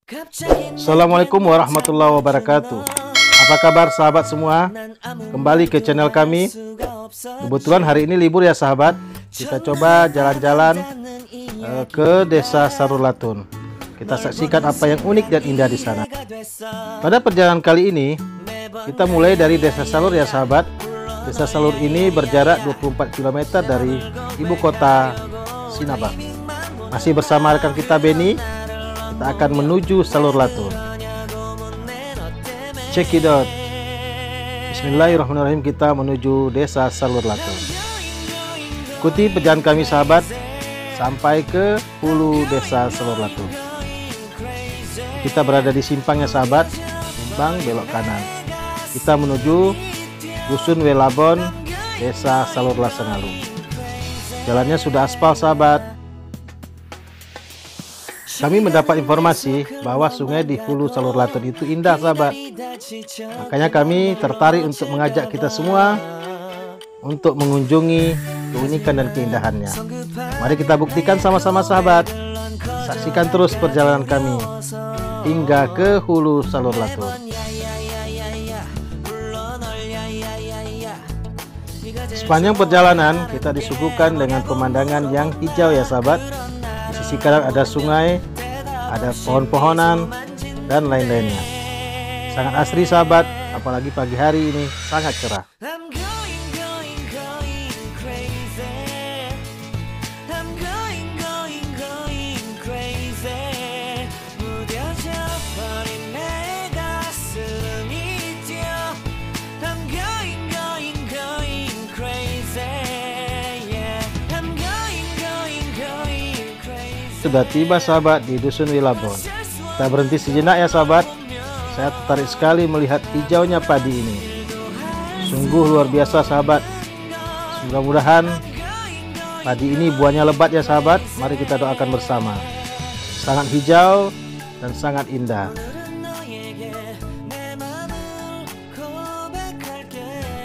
Assalamualaikum warahmatullahi wabarakatuh. Apa kabar sahabat semua? Kembali ke channel kami. Kebetulan hari ini libur ya sahabat. Kita coba jalan-jalan ke Desa Sarulatun. Kita saksikan apa yang unik dan indah di sana. Pada perjalanan kali ini kita mulai dari Desa Salur ya sahabat. Desa Salur ini berjarak 24 km dari ibu kota Sinabang. Masih bersama rekan kita Benny. Kita akan menuju Sarulatun. Check it out. Bismillahirrahmanirrahim, kita menuju Desa Sarulatun. Ikuti perjalanan kami sahabat sampai ke hulu Desa Sarulatun. Kita berada di simpangnya sahabat. Simpang belok kanan. Kita menuju Dusun Welabon, Desa Sarulatun. Jalannya sudah aspal sahabat. Kami mendapat informasi bahwa sungai di hulu Sarulatun itu indah sahabat. Makanya kami tertarik untuk mengajak kita semua untuk mengunjungi keunikan dan keindahannya. Mari kita buktikan sama-sama sahabat. Saksikan terus perjalanan kami hingga ke hulu Sarulatun. Sepanjang perjalanan kita disuguhkan dengan pemandangan yang hijau ya sahabat. Di sisi kanan ada sungai, ada pohon-pohonan dan lain-lainnya. Sangat asri sahabat, apalagi pagi hari ini sangat cerah. Sudah tiba sahabat di Dusun Welabon. Kita berhenti sejenak ya sahabat. Saya tertarik sekali melihat hijaunya padi ini. Sungguh luar biasa sahabat. Mudah-mudahan padi ini buahnya lebat ya sahabat. Mari kita doakan bersama. Sangat hijau dan sangat indah.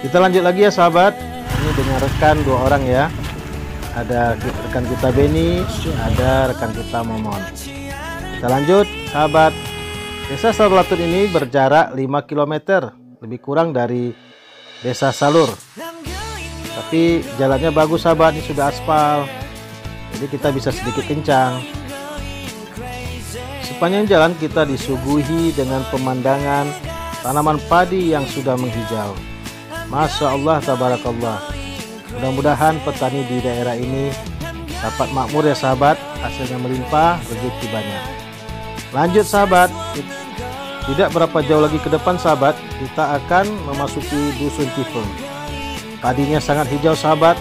Kita lanjut lagi ya sahabat. Ini dengan rekan 2 orang ya. Ada rekan kita Benny, ada rekan kita Momon. Kita lanjut sahabat. Desa Sarulatun ini berjarak 5 km, lebih kurang dari Desa Salur. Tapi jalannya bagus sahabat, ini sudah aspal. Jadi kita bisa sedikit kencang. Sepanjang jalan kita disuguhi dengan pemandangan tanaman padi yang sudah menghijau. Masya Allah, tabarakallah. Mudah-mudahan petani di daerah ini dapat makmur ya sahabat, hasilnya melimpah, rezeki banyak. Lanjut sahabat, tidak berapa jauh lagi ke depan sahabat, kita akan memasuki Dusun Cifeng. Padinya sangat hijau sahabat,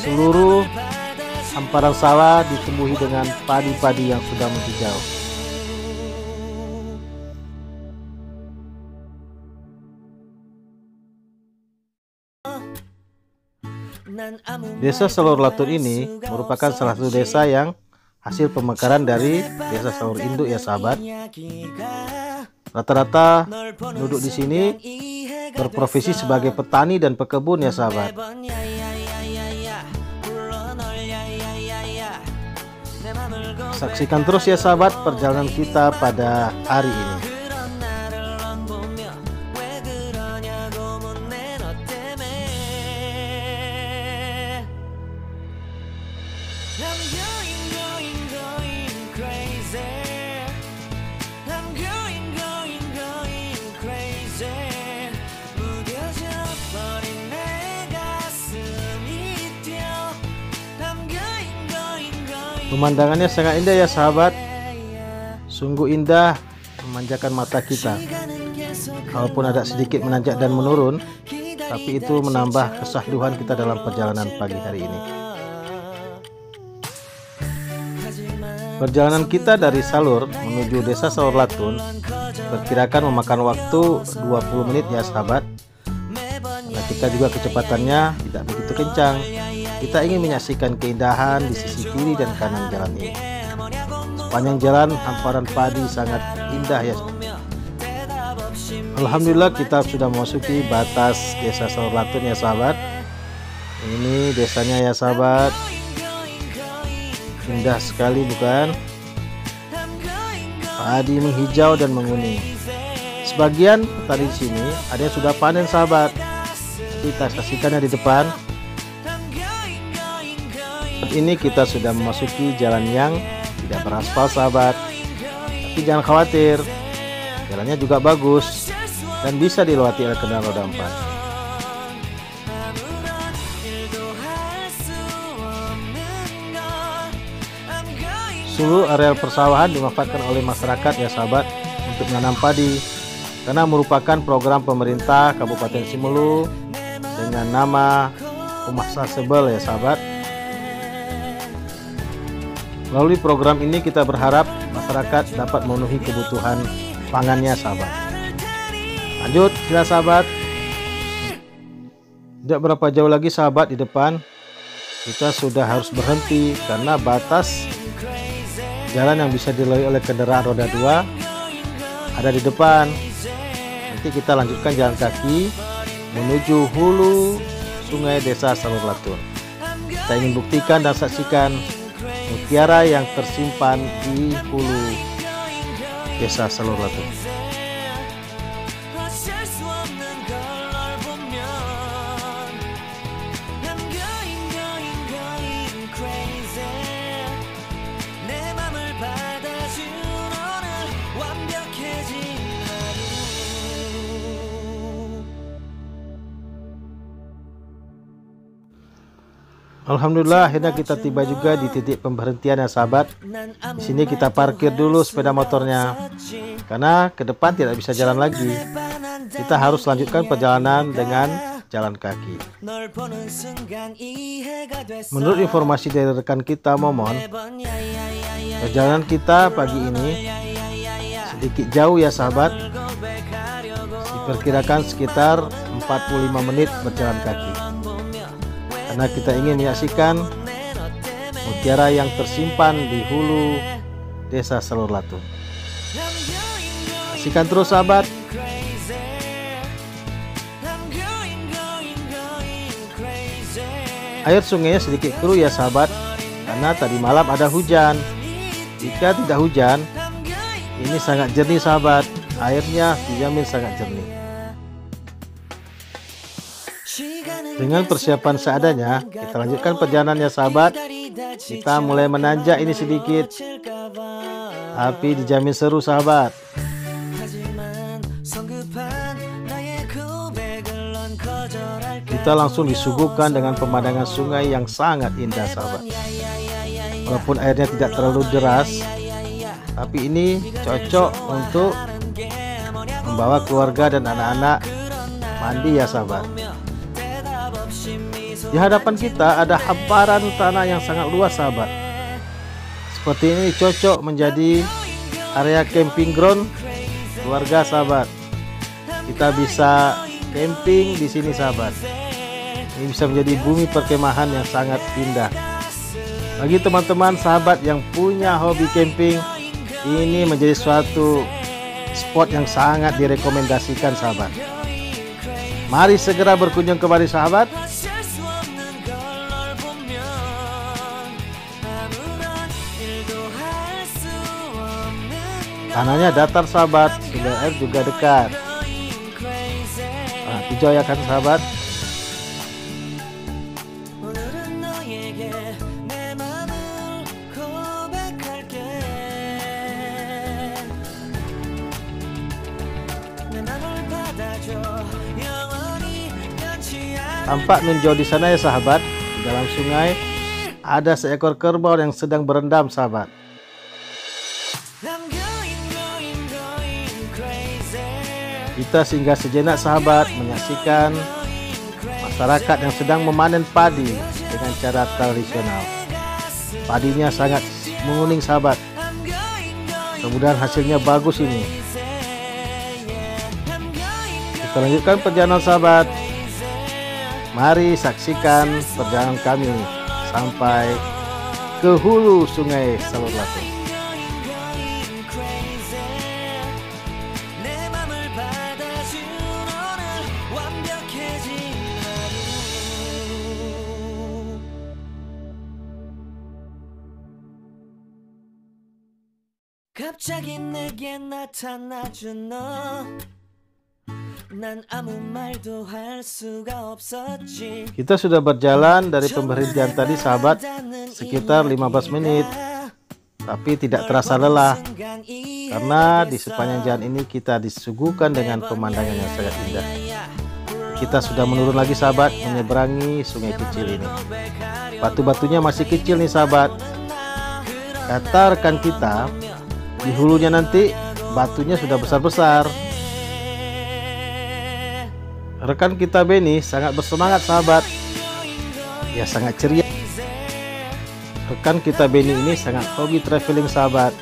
seluruh hamparan sawah ditumbuhi dengan padi-padi yang sudah menghijau. Desa Sarulatun ini merupakan salah satu desa yang hasil pemekaran dari Desa Salur Induk ya sahabat. Rata-rata penduduk di sini berprofesi sebagai petani dan pekebun ya sahabat. Saksikan terus ya sahabat perjalanan kita pada hari ini. Pemandangannya sangat indah ya sahabat. Sungguh indah, memanjakan mata kita. Walaupun ada sedikit menanjak dan menurun, tapi itu menambah kesahduhan kita dalam perjalanan pagi hari ini. Perjalanan kita dari Salur menuju Desa Sarulatun perkirakan memakan waktu 20 menit ya sahabat. Nah, kita juga kecepatannya tidak begitu kencang. Kita ingin menyaksikan keindahan di sisi kiri dan kanan jalan ini. Sepanjang jalan hamparan padi sangat indah ya. Alhamdulillah kita sudah memasuki batas Desa Sarulatun ya sahabat. Ini desanya ya sahabat. Indah sekali bukan? padi menghijau dan menguning. Sebagian petani di sini ada yang sudah panen sahabat. Kita saksikannya di depan. Ini kita sudah memasuki jalan yang tidak beraspal sahabat. Tapi jangan khawatir, jalannya juga bagus dan bisa dilewati oleh kendaraan roda 4. Seluruh areal persawahan dimanfaatkan oleh masyarakat ya sahabat untuk menanam padi, karena merupakan program pemerintah Kabupaten Simelu dengan nama Rumah Sustainable ya sahabat. Melalui program ini kita berharap masyarakat dapat memenuhi kebutuhan pangannya sahabat. Lanjut sila sahabat. Tidak berapa jauh lagi sahabat, di depan kita sudah harus berhenti karena batas jalan yang bisa dilalui oleh kendaraan roda 2 ada di depan. Nanti kita lanjutkan jalan kaki menuju hulu sungai Desa Salur Latun. Kita ingin buktikan dan saksikan mutiara yang tersimpan di hulu Desa Salur Latun. Alhamdulillah akhirnya kita tiba juga di titik pemberhentian ya sahabat. Di sini kita parkir dulu sepeda motornya karena ke depan tidak bisa jalan lagi. Kita harus lanjutkan perjalanan dengan jalan kaki. Menurut informasi dari rekan kita Momon, perjalanan kita pagi ini sedikit jauh ya sahabat. Diperkirakan sekitar 45 menit berjalan kaki. Karena kita ingin menyaksikan mutiara yang tersimpan di hulu Desa Salur Latun. Saksikan terus sahabat. Air sungainya sedikit keruh ya sahabat, karena tadi malam ada hujan. Jika tidak hujan, ini sangat jernih sahabat. Airnya dijamin sangat jernih. Dengan persiapan seadanya, kita lanjutkan perjalanannya sahabat. Kita mulai menanjak ini sedikit, tapi dijamin seru sahabat. Kita langsung disuguhkan dengan pemandangan sungai yang sangat indah sahabat. Walaupun airnya tidak terlalu deras, tapi ini cocok untuk membawa keluarga dan anak-anak mandi ya sahabat. Di hadapan kita ada hamparan tanah yang sangat luas sahabat. Seperti ini cocok menjadi area camping ground keluarga sahabat. Kita bisa camping di sini sahabat. Ini bisa menjadi bumi perkemahan yang sangat indah. Bagi teman-teman sahabat yang punya hobi camping, ini menjadi suatu spot yang sangat direkomendasikan sahabat. Mari segera berkunjung kembali sahabat. Tanahnya datar sahabat, sumber air juga dekat. Nah, hijau ya kan sahabat. Tampak menjauh di sana ya sahabat, di dalam sungai ada seekor kerbau yang sedang berendam sahabat. Kita singgah sejenak sahabat menyaksikan masyarakat yang sedang memanen padi dengan cara tradisional. Padinya sangat menguning sahabat. Mudah-mudahan hasilnya bagus ini. Kita lanjutkan perjalanan sahabat. Mari saksikan perjalanan kami sampai ke hulu sungai Salur Latun. 갑자기 내게 나타나준 너 난 아무 말도 할 수가 없었지. Kita sudah berjalan dari pemberhentian tadi sahabat sekitar 15 menit, tapi tidak terasa lelah karena di sepanjang jalan ini kita disuguhkan dengan pemandangan yang sangat indah. Kita sudah menurun lagi sahabat, menyeberangi sungai kecil ini. Batu-batunya masih kecil nih sahabat. Kata rekan kita, di hulunya nanti batunya sudah besar-besar. Rekan kita Benny sangat bersemangat sahabat. Ya sangat ceria. Rekan kita Benny ini sangat hobi traveling sahabat.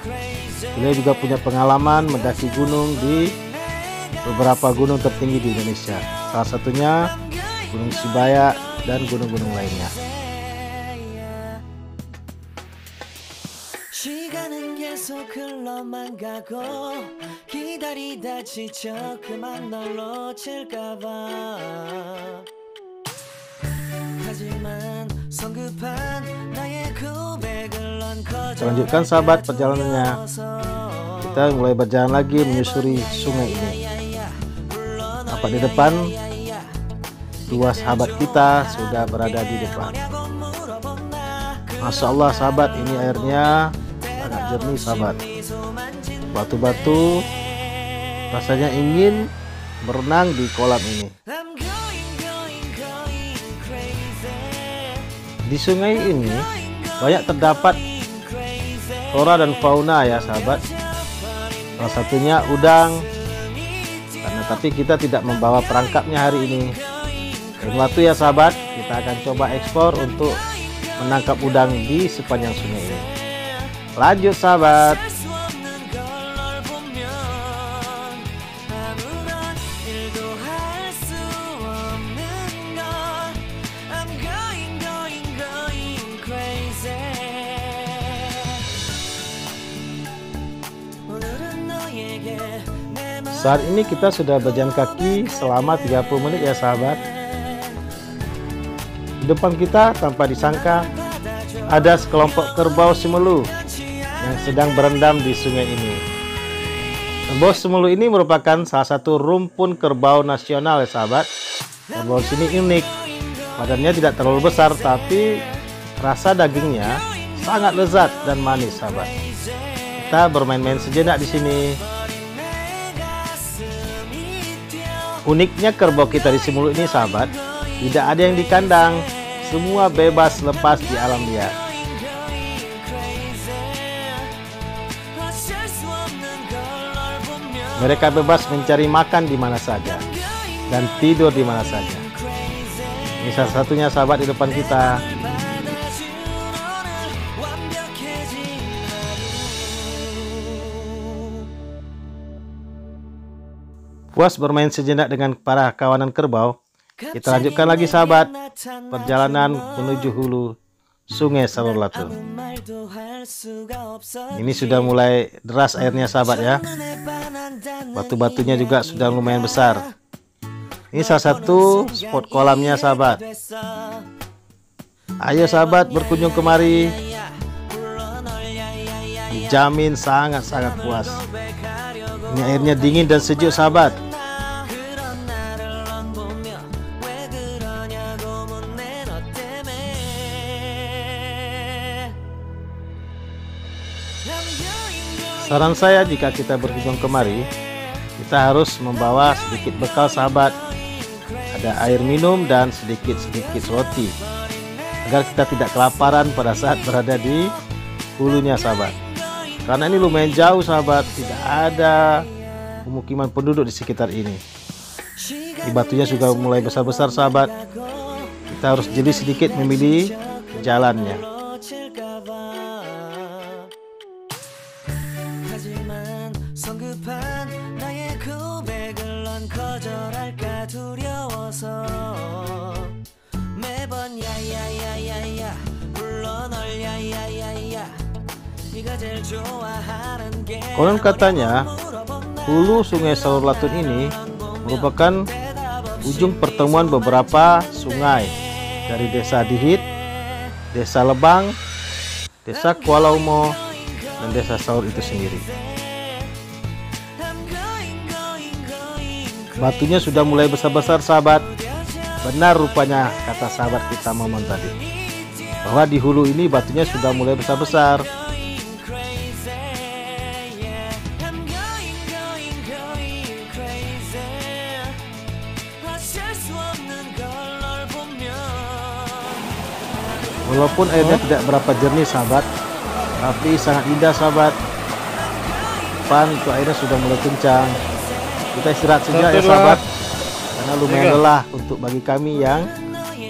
Beliau juga punya pengalaman mendaki gunung di beberapa gunung tertinggi di Indonesia. Salah satunya Gunung Sibaya dan gunung-gunung lainnya. 시간은 계속 흘러만 가고 기다리다 지쳐 그만 널 놓칠까봐 하지만 성급한 나의 고백을 넌 Lanjutkan sahabat perjalanannya. Kita mulai berjalan lagi menyusuri sungai ini. Apa di depan dua sahabat kita sudah berada di depan. Masya Allah sahabat, ini airnya sangat jernih sahabat. Batu-batu rasanya ingin berenang di kolam ini. Di sungai ini banyak terdapat flora dan fauna ya sahabat. Salah satunya udang. Tapi kita tidak membawa perangkapnya hari ini. Dan waktu ya sahabat, kita akan coba ekspor untuk menangkap udang di sepanjang sungai ini. Lanjut sahabat. Saat ini kita sudah berjalan kaki selama 30 menit ya sahabat. Di depan kita tanpa disangka ada sekelompok kerbau semelu yang sedang berendam di sungai ini. Kerbau semelu ini merupakan salah satu rumpun kerbau nasional ya sahabat. Kerbau sini unik. Badannya tidak terlalu besar tapi rasa dagingnya sangat lezat dan manis sahabat. Kita bermain-main sejenak di sini. Uniknya kerbau kita di Simulu ini sahabat, tidak ada yang di kandang, semua bebas lepas di alam liar. Mereka bebas mencari makan di mana saja dan tidur di mana saja. Ini salah satunya sahabat di depan kita. Puas bermain sejenak dengan para kawanan kerbau, kita lanjutkan lagi sahabat perjalanan menuju hulu Sungai Salur Latun. Ini sudah mulai deras airnya sahabat ya. Batu-batunya juga sudah lumayan besar. Ini salah satu spot kolamnya sahabat. Ayo sahabat berkunjung kemari. Dijamin sangat-sangat puas. Ini airnya dingin dan sejuk sahabat. Saran saya jika kita berkunjung kemari, kita harus membawa sedikit bekal sahabat. Ada air minum dan sedikit-sedikit roti, agar kita tidak kelaparan pada saat berada di hulunya sahabat. Karena ini lumayan jauh sahabat, tidak ada pemukiman penduduk di sekitar ini. Di batunya juga mulai besar-besar sahabat. Kita harus jeli sedikit memilih jalannya. Konon katanya hulu Sungai Salur Latun ini merupakan ujung pertemuan beberapa sungai dari Desa Dihit, Desa Lebang, Desa Kuala Umo, dan Desa Saur itu sendiri. Batunya sudah mulai besar-besar sahabat. Benar rupanya kata sahabat kita Momon tadi, bahwa di hulu ini batunya sudah mulai besar-besar. Walaupun airnya tidak berapa jernih sahabat, tapi sangat indah sahabat. Depan itu airnya sudah mulai kencang. Kita istirahat sejenak ya sahabat, karena lumayan lelah untuk bagi kami yang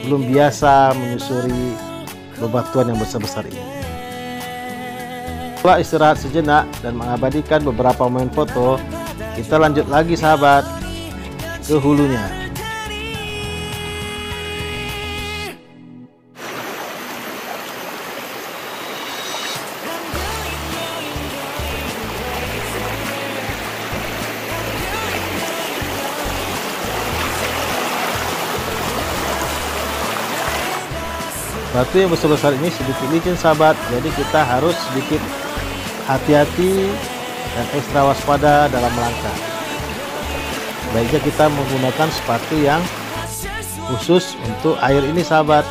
belum biasa menyusuri bebatuan yang besar-besar ini. Setelah istirahat sejenak dan mengabadikan beberapa momen foto, kita lanjut lagi sahabat ke hulunya. Batu yang besar-besar ini sedikit licin sahabat, jadi kita harus sedikit hati-hati dan ekstra waspada dalam melangkah. Baiknya kita menggunakan sepatu yang khusus untuk air ini sahabat,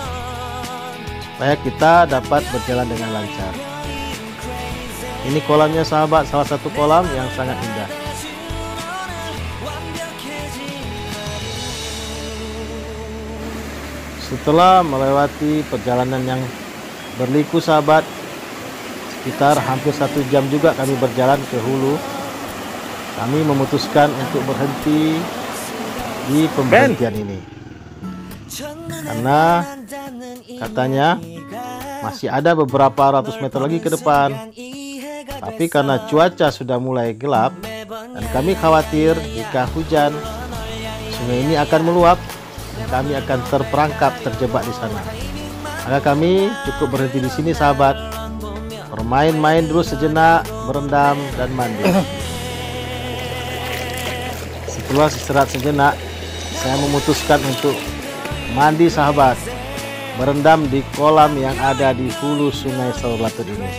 supaya kita dapat berjalan dengan lancar. Ini kolamnya sahabat, salah satu kolam yang sangat indah. Setelah melewati perjalanan yang berliku sahabat, sekitar hampir 1 jam juga kami berjalan ke hulu, kami memutuskan untuk berhenti di pemberhentian ini, karena katanya masih ada beberapa ratus meter lagi ke depan. Tapi karena cuaca sudah mulai gelap dan kami khawatir jika hujan, sungai ini akan meluap, kami akan terperangkap terjebak di sana. Maka kami cukup berhenti di sini sahabat, bermain-main dulu sejenak, berendam dan mandi. Setelah istirahat sejenak, saya memutuskan untuk mandi sahabat, berendam di kolam yang ada di hulu Sungai Salur Latun ini.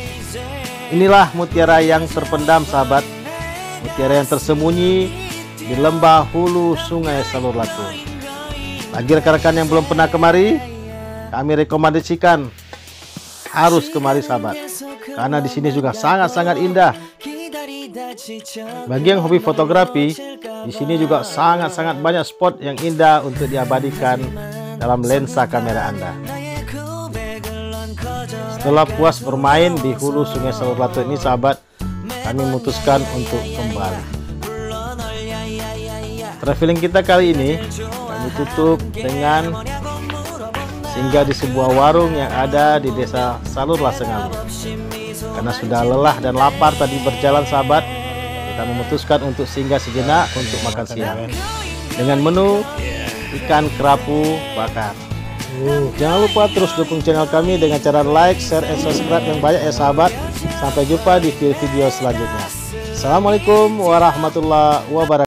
Inilah mutiara yang terpendam sahabat, mutiara yang tersembunyi di lembah hulu Sungai Salur Latun. Bagi rekan-rekan yang belum pernah kemari, kami rekomendasikan harus kemari sahabat, karena di sini juga sangat-sangat indah. Bagi yang hobi fotografi, di sini juga sangat-sangat banyak spot yang indah untuk diabadikan dalam lensa kamera Anda. Setelah puas bermain di hulu Sungai Salur Latun ini sahabat, kami memutuskan untuk kembali. Traveling kita kali ini kami tutup dengan singgah di sebuah warung yang ada di desa Salur Lasengalu. Karena sudah lelah dan lapar tadi berjalan sahabat, kita memutuskan untuk singgah sejenak untuk makan siang dengan menu ikan kerapu bakar. Jangan lupa terus dukung channel kami dengan cara like, share, dan subscribe yang banyak ya sahabat. Sampai jumpa di video selanjutnya. Assalamualaikum warahmatullahi wabarakatuh.